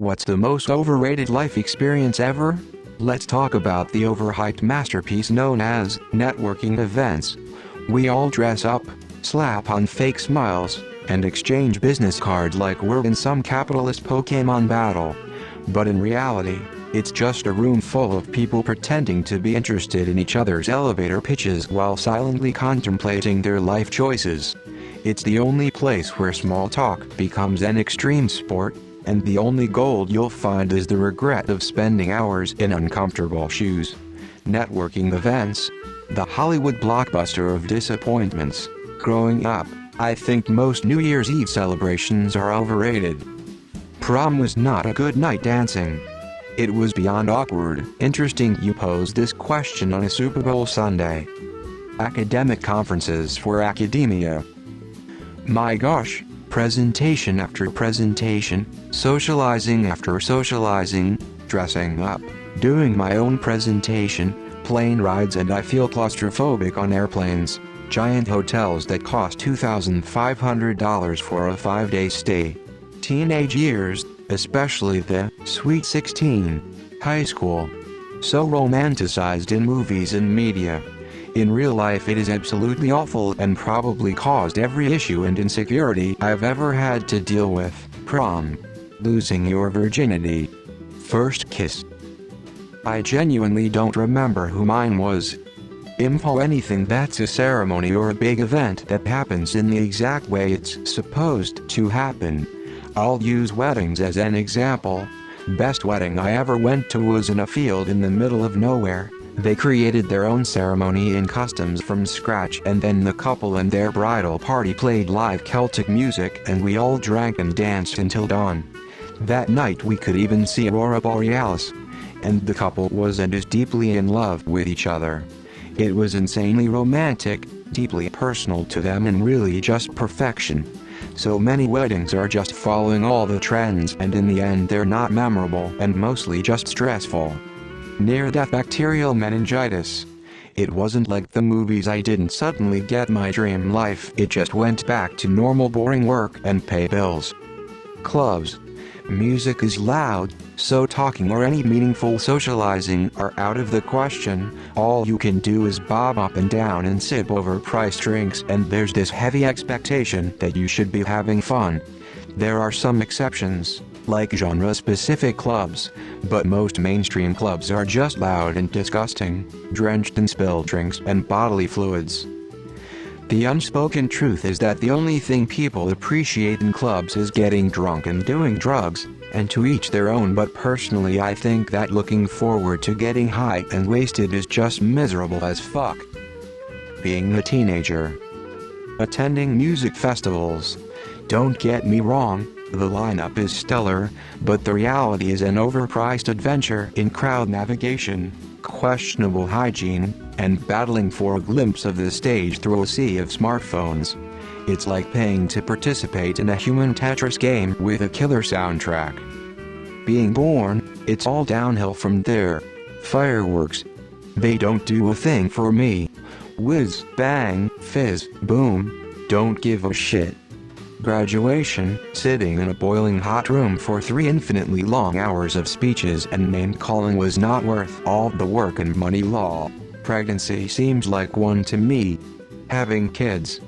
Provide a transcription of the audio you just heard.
What's the most overrated life experience ever? Let's talk about the overhyped masterpiece known as networking events. We all dress up, slap on fake smiles, and exchange business cards like we're in some capitalist Pokemon battle. But in reality, it's just a room full of people pretending to be interested in each other's elevator pitches while silently contemplating their life choices. It's the only place where small talk becomes an extreme sport, and the only gold you'll find is the regret of spending hours in uncomfortable shoes. Networking events, the Hollywood blockbuster of disappointments. Growing up, I think most New Year's Eve celebrations are overrated. Prom was not a good night dancing. It was beyond awkward. Interesting you posed this question on a Super Bowl Sunday. Academic conferences for academia. My gosh, presentation after presentation, socializing after socializing, dressing up, doing my own presentation, plane rides, and I feel claustrophobic on airplanes, giant hotels that cost $2,500 for a 5-day stay. Teenage years, especially the Sweet 16, high school. So romanticized in movies and media. In real life it is absolutely awful and probably caused every issue and insecurity I've ever had to deal with. Prom. Losing your virginity. First kiss. I genuinely don't remember who mine was. Info anything that's a ceremony or a big event that happens in the exact way it's supposed to happen. I'll use weddings as an example. Best wedding I ever went to was in a field in the middle of nowhere. They created their own ceremony and costumes from scratch, and then the couple and their bridal party played live Celtic music and we all drank and danced until dawn. That night we could even see Aurora Borealis. And the couple was and is deeply in love with each other. It was insanely romantic, deeply personal to them, and really just perfection. So many weddings are just following all the trends, and in the end they're not memorable and mostly just stressful. Near-death bacterial meningitis. It wasn't like the movies. I didn't suddenly get my dream life. It just went back to normal boring work and pay bills. Clubs. Music is loud, so talking or any meaningful socializing are out of the question. All you can do is bob up and down and sip overpriced drinks, and there's this heavy expectation that you should be having fun. There are some exceptions, like genre-specific clubs, but most mainstream clubs are just loud and disgusting, drenched in spilled drinks and bodily fluids. The unspoken truth is that the only thing people appreciate in clubs is getting drunk and doing drugs, and to each their own, but personally I think that looking forward to getting high and wasted is just miserable as fuck. Being a teenager. Attending music festivals. Don't get me wrong, the lineup is stellar, but the reality is an overpriced adventure in crowd navigation, questionable hygiene, and battling for a glimpse of the stage through a sea of smartphones. It's like paying to participate in a human Tetris game with a killer soundtrack. Being born, it's all downhill from there. Fireworks. They don't do a thing for me. Whiz, bang, fizz, boom. Don't give a shit. Graduation, sitting in a boiling hot room for 3 infinitely long hours of speeches and name-calling was not worth all the work and money. Pregnancy seems like one to me. Having kids.